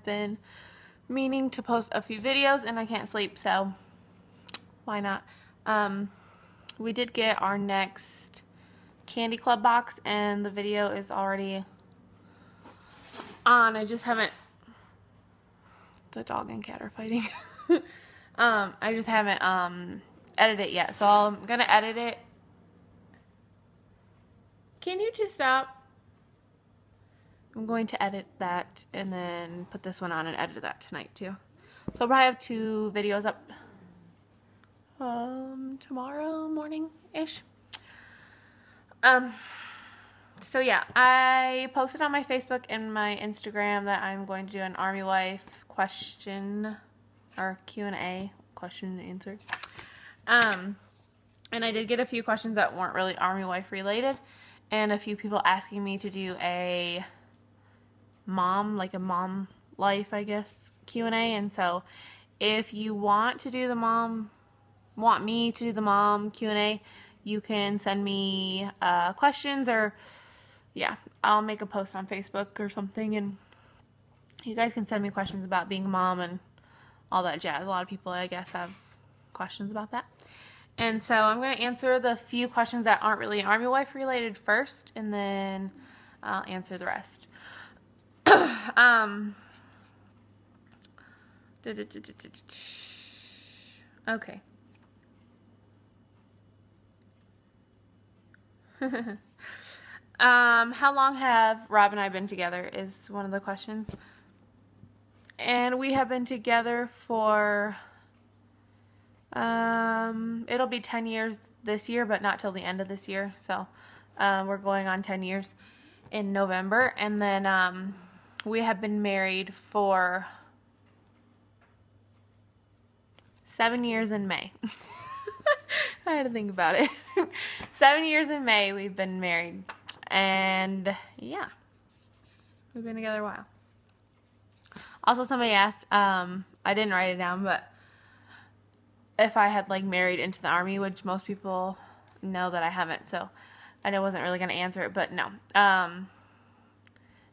I've been meaning to post a few videos and I can't sleep, so why not? We did get our next Candy Club box and the video is already on. I just haven't, the dog and cat are fighting. I just haven't edited it yet, so I'm gonna edit it. Can you two stop? I'm going to edit that and then put this one on and edit that tonight too. So I'll probably have 2 videos up tomorrow morning-ish. So yeah, I posted on my Facebook and my Instagram that I'm going to do an Army Wife question or Q&A, question and answer. And I did get a few questions that weren't really Army Wife related, and a few people asking me to do a mom life, I guess, Q&A. And so if you want me to do the mom Q&A, you can send me questions, or yeah, I'll make a post on Facebook or something and you guys can send me questions about being a mom and all that jazz. A lot of people, I guess, have questions about that. And so I'm going to answer the few questions that aren't really Army Wife related first, and then I'll answer the rest. Okay. How long have Rob and I been together is one of the questions. And we have been together for, it'll be 10 years this year, but not till the end of this year. So, we're going on 10 years in November. And then, we have been married for 7 years in May. I had to think about it. 7 years in May we've been married. And yeah, we've been together a while. Also, somebody asked, I didn't write it down, but if I had like married into the Army, which most people know that I haven't, so I wasn't really going to answer it, but no.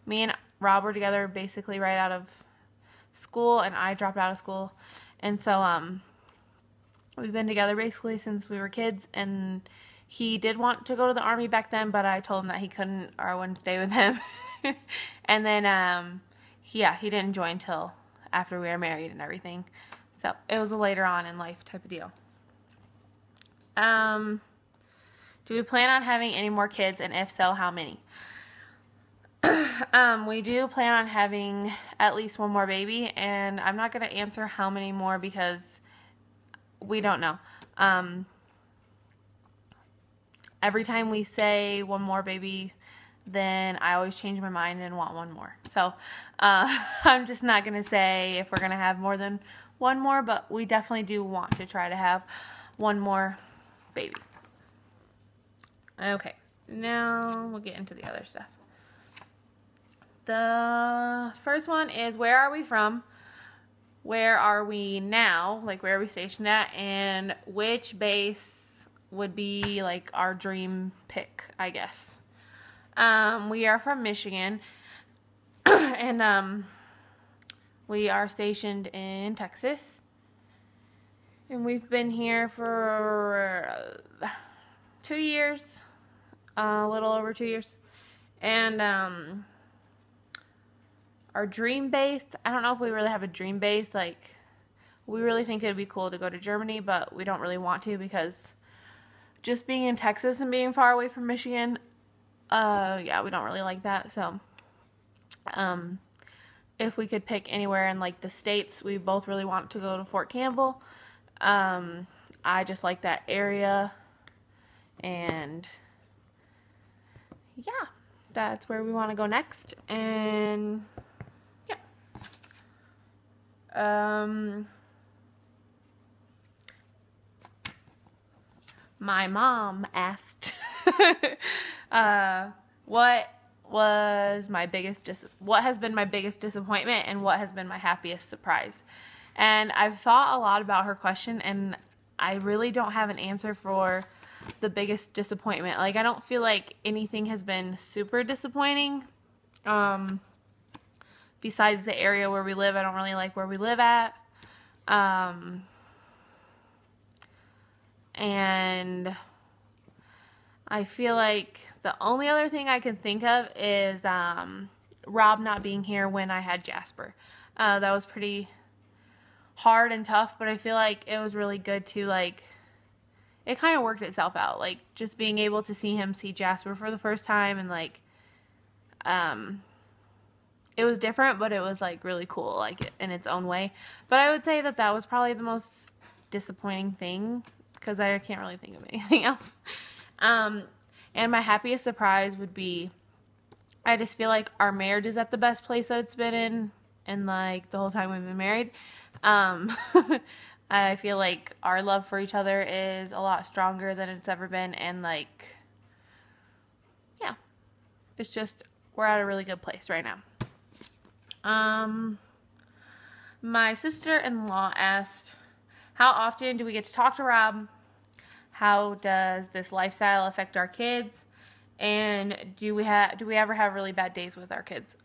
Me and Rob were together basically right out of school, and I dropped out of school, and so we've been together basically since we were kids. And he did want to go to the Army back then, but I told him that he couldn't, or I wouldn't stay with him. And then yeah, he didn't join till after we were married and everything, so it was a later on in life type of deal. Do we plan on having any more kids, and if so, how many? We do plan on having at least one more baby, and I'm not going to answer how many more because we don't know. Every time we say one more baby, then I always change my mind and want one more. So I'm just not going to say if we're going to have more than one more, but we definitely do want to try to have one more baby. Okay, now we'll get into the other stuff. The first one is, where are we from? Where are we now? Like, where are we stationed at? And which base would be like our dream pick, I guess. We are from Michigan, and we are stationed in Texas, and we've been here for 2 years, a little over 2 years. And our dream base, I don't know if we really have a dream base. Like, we really think it would be cool to go to Germany, but we don't really want to because just being in Texas and being far away from Michigan, yeah, we don't really like that. So if we could pick anywhere in like the States, we both really want to go to Fort Campbell. I just like that area, and yeah, that's where we want to go next. And yeah, my mom asked what has been my biggest disappointment and what has been my happiest surprise. And I've thought a lot about her question, and I really don't have an answer for the biggest disappointment. Like, I don't feel like anything has been super disappointing. besides the area where we live, I don't really like where we live at. And I feel like the only other thing I can think of is Rob not being here when I had Jasper. That was pretty hard and tough, but I feel like it was really good to, like, it kind of worked itself out. Like, just being able to see him see Jasper for the first time, and, like, it was different, but it was, like, really cool, like, in its own way. But I would say that that was probably the most disappointing thing, because I can't really think of anything else. And my happiest surprise would be, I just feel like our marriage is at the best place that it's been in like, the whole time we've been married. I feel like our love for each other is a lot stronger than it's ever been, and, like, yeah, it's just, we're at a really good place right now. My sister-in-law asked, how often do we get to talk to Rob? How does this lifestyle affect our kids? And do we ever have really bad days with our kids?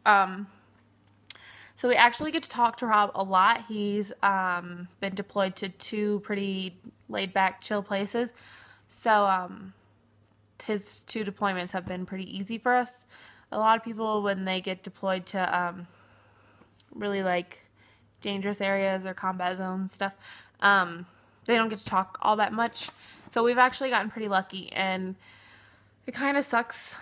So we actually get to talk to Rob a lot. He's been deployed to 2 pretty laid-back, chill places. So his 2 deployments have been pretty easy for us. A lot of people, when they get deployed to really, like, dangerous areas or combat zones stuff, they don't get to talk all that much. So we've actually gotten pretty lucky, and it kind of sucks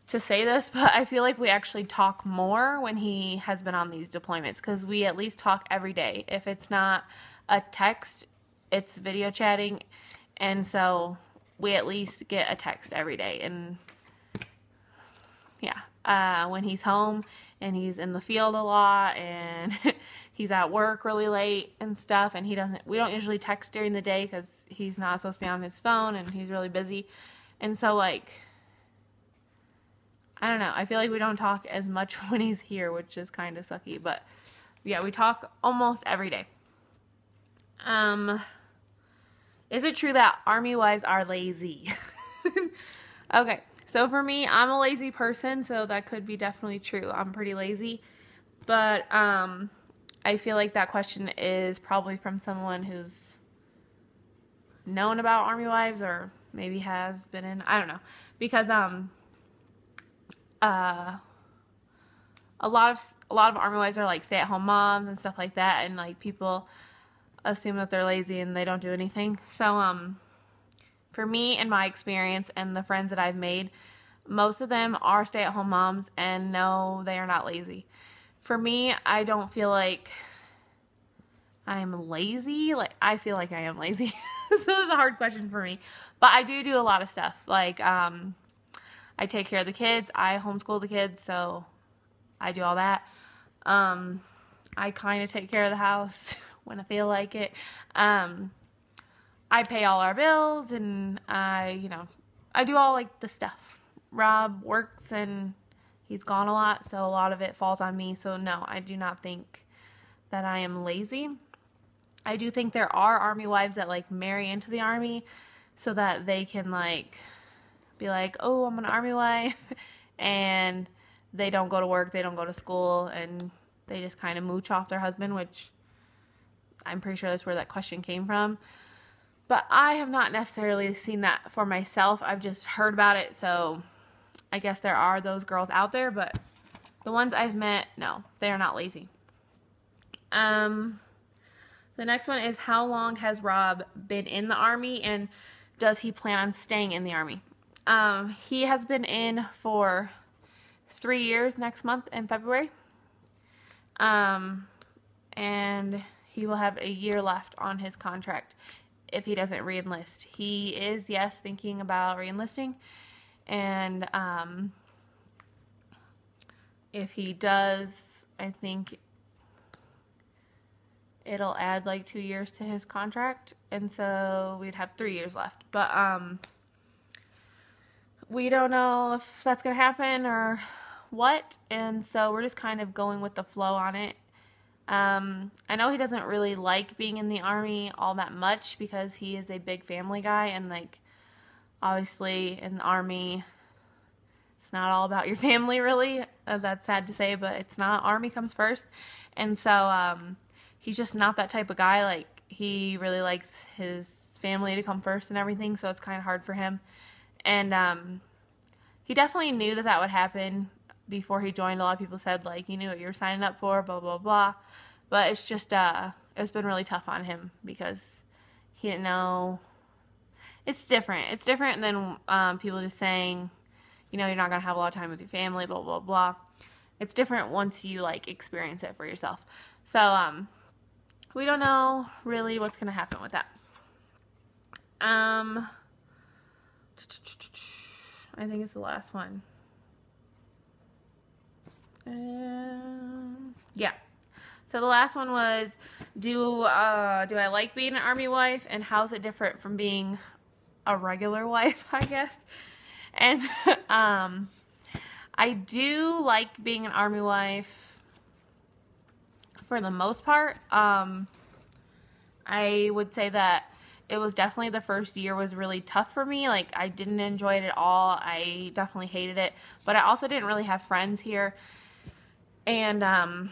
to say this, but I feel like we actually talk more when he has been on these deployments, because we at least talk every day. If it's not a text, it's video chatting, and so we at least get a text every day. And yeah, when he's home and he's in the field a lot and he's at work really late and stuff, and we don't usually text during the day because he's not supposed to be on his phone and he's really busy. And so, like, I don't know, I feel like we don't talk as much when he's here, which is kind of sucky, but yeah, we talk almost every day. Is it true that Army wives are lazy? Okay, so for me, I'm a lazy person, so that could be definitely true. I'm pretty lazy, but I feel like that question is probably from someone who's known about Army wives, or maybe has been in, I don't know, because a lot of Army wives are, like, stay-at-home moms and stuff like that, and, like, people assume that they're lazy and they don't do anything. So for me, in my experience and the friends that I've made, most of them are stay-at-home moms, and no, they are not lazy. For me, I don't feel like I am lazy. Like, I feel like I am lazy. So it's a hard question for me. But I do a lot of stuff. Like, I take care of the kids. I homeschool the kids, so I do all that. I kind of take care of the house when I feel like it. I pay all our bills, and I do all, like, the stuff. Rob works, and he's gone a lot, so a lot of it falls on me. So no, I do not think that I am lazy. I do think there are Army wives that, like, marry into the Army so that they can, like, be like, oh, I'm an Army wife, and they don't go to work, they don't go to school, and they just kind of mooch off their husband, which I'm pretty sure that's where that question came from. But I have not necessarily seen that for myself. I've just heard about it, so I guess there are those girls out there, but the ones I've met, no, they are not lazy. The next one is, how long has Rob been in the Army, and does he plan on staying in the Army? He has been in for 3 years next month in February. And he will have a year left on his contract if he doesn't re-enlist. He is, yes, thinking about re-enlisting. And if he does, I think it'll add like 2 years to his contract, and so we'd have 3 years left. But we don't know if that's gonna happen or what, and so we're just kind of going with the flow on it. I know he doesn't really like being in the Army all that much because he is a big family guy, and like obviously in the Army it's not all about your family, really. That's sad to say, but it's not. Army comes first. And so he's just not that type of guy. Like, he really likes his family to come first and everything, so it's kind of hard for him. And he definitely knew that that would happen before he joined. A lot of people said, like, you knew what you were signing up for, blah, blah, blah. But it's just, it's been really tough on him because he didn't know. It's different. It's different than people just saying, you know, you're not going to have a lot of time with your family, blah, blah, blah. It's different once you, like, experience it for yourself. So, we don't know really what's going to happen with that. I think it's the last one. Yeah. So the last one was, do I like being an Army wife, and how's it different from being a regular wife, I guess. And I do like being an Army wife for the most part. I would say that it was definitely, the first year was really tough for me. Like, I didn't enjoy it at all. I definitely hated it. But I also didn't really have friends here. And I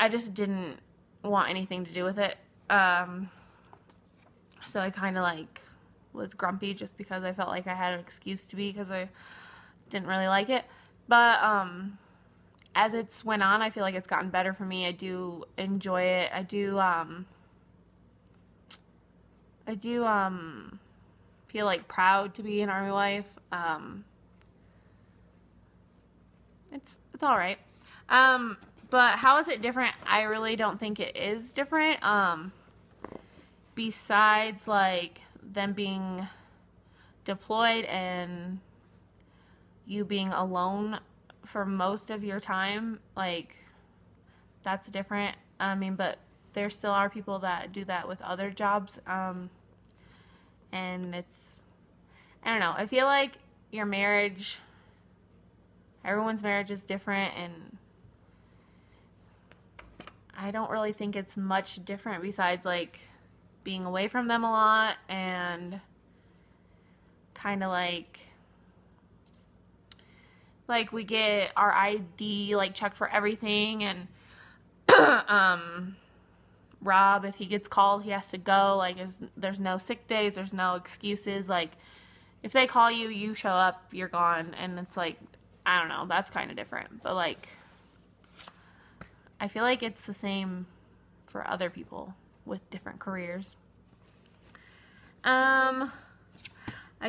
just didn't want anything to do with it. So I kind of, like, was grumpy just because I felt like I had an excuse to be, because I didn't really like it. But as it's went on, I feel like it's gotten better for me. I do enjoy it. I do feel like proud to be an Army wife. It's all right. But how is it different? I really don't think it is different. Besides, like, them being deployed and you being alone for most of your time, like, that's different. I mean, but there still are people that do that with other jobs. And it's, I don't know. I feel like your marriage, everyone's marriage is different, and I don't really think it's much different besides, like, being away from them a lot and kind of like we get our ID, like, checked for everything, and Rob, if he gets called, he has to go. Like, there's no sick days, there's no excuses. Like, if they call you, you show up, you're gone. And it's like, I don't know, that's kind of different. But, like, I feel like it's the same for other people with different careers. I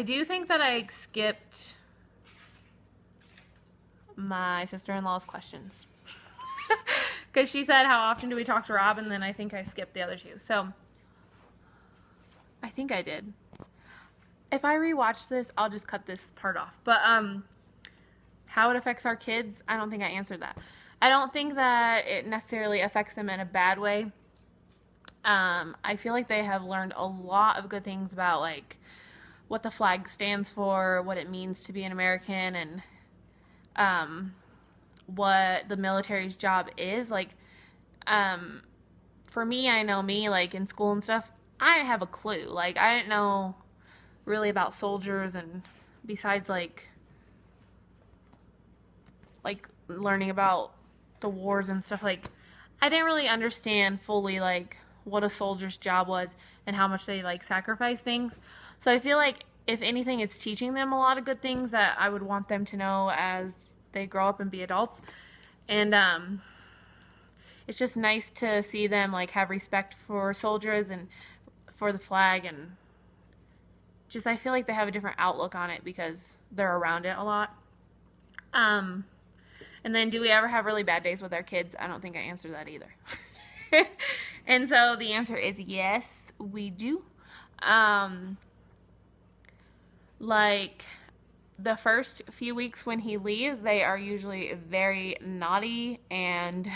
do think that I skipped my sister-in-law's questions. Because she said, how often do we talk to Rob? And then I think I skipped the other two. So, I think I did. If I rewatch this, I'll just cut this part off. But, how it affects our kids, I don't think I answered that. I don't think that it necessarily affects them in a bad way. I feel like they have learned a lot of good things about, like, what the flag stands for, what it means to be an American, and what the military's job is. Like, for me, I know me, like, in school and stuff, I didn't have a clue. Like, I didn't know really about soldiers, and besides, like learning about the wars and stuff, like, I didn't really understand fully, like, what a soldier's job was and how much they, like, sacrifice things. So I feel like, if anything, it's teaching them a lot of good things that I would want them to know as they grow up and be adults. And it's just nice to see them, like, have respect for soldiers and for the flag, and just, I feel like they have a different outlook on it because they're around it a lot. And then, do we ever have really bad days with our kids? I don't think I answered that either. And so the answer is yes, we do. Like, the first few weeks when he leaves, they are usually very naughty, and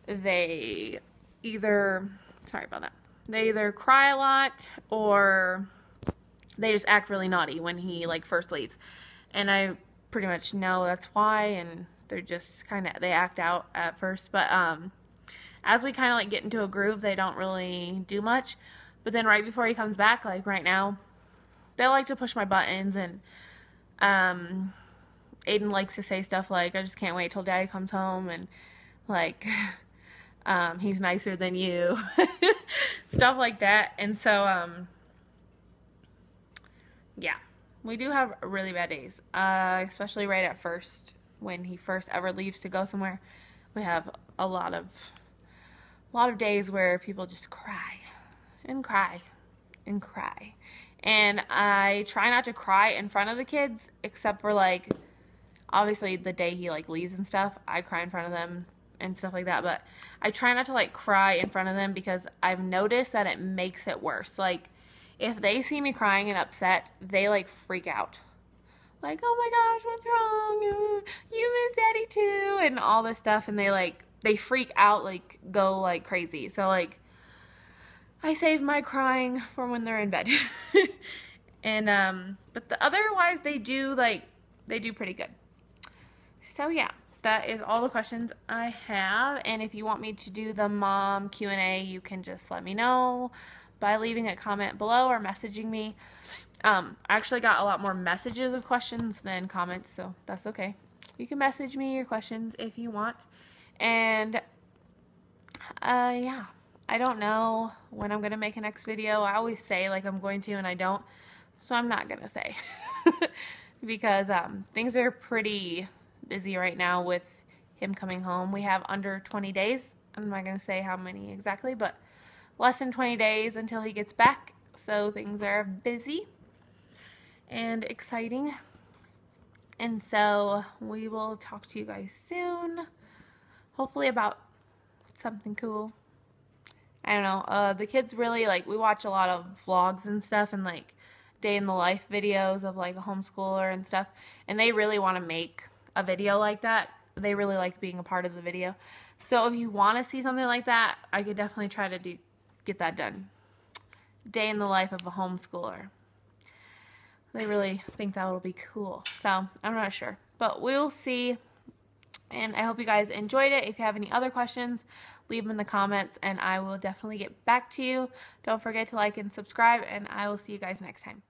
they either, sorry about that, they either cry a lot or they just act really naughty when he, like, first leaves. And I pretty much know that's why, and they're just kind of, they act out at first. But as we kind of, like, get into a groove, they don't really do much. But then right before he comes back, like right now, they like to push my buttons, and Aiden likes to say stuff like, I just can't wait till Daddy comes home, and like, he's nicer than you. Stuff like that. And so, yeah, we do have really bad days, especially right at first when he first ever leaves to go somewhere. We have a lot of days where people just cry and cry and cry. And I try not to cry in front of the kids, except for like, obviously the day he like leaves and stuff, I cry in front of them and stuff like that. But I try not to like cry in front of them because I've noticed that it makes it worse. Like, if they see me crying and upset, they like freak out. Like, oh my gosh, what's wrong? You miss Daddy too, and all this stuff. And they freak out, like go like crazy. So like, I save my crying for when they're in bed. And but otherwise they do pretty good. So yeah, that is all the questions I have. And if you want me to do the mom Q&A, you can just let me know by leaving a comment below or messaging me. I actually got a lot more messages of questions than comments, so that's okay. You can message me your questions if you want. And yeah, I don't know when I'm gonna make a next video. I always say like I'm going to, and I don't, so I'm not gonna say. Because things are pretty busy right now with him coming home. We have under 20 days. I'm not gonna say how many exactly, but less than 20 days until he gets back. So things are busy and exciting. And so we will talk to you guys soon. Hopefully about something cool. I don't know. The kids really like, we watch a lot of vlogs and stuff and like day in the life videos of like a homeschooler and stuff. And they really want to make a video like that. They really like being a part of the video. So if you want to see something like that, I could definitely try to get that done. Day in the life of a homeschooler. They really think that will be cool. So I'm not sure, but we'll see. And I hope you guys enjoyed it. If you have any other questions, leave them in the comments and I will definitely get back to you. Don't forget to like and subscribe, and I will see you guys next time.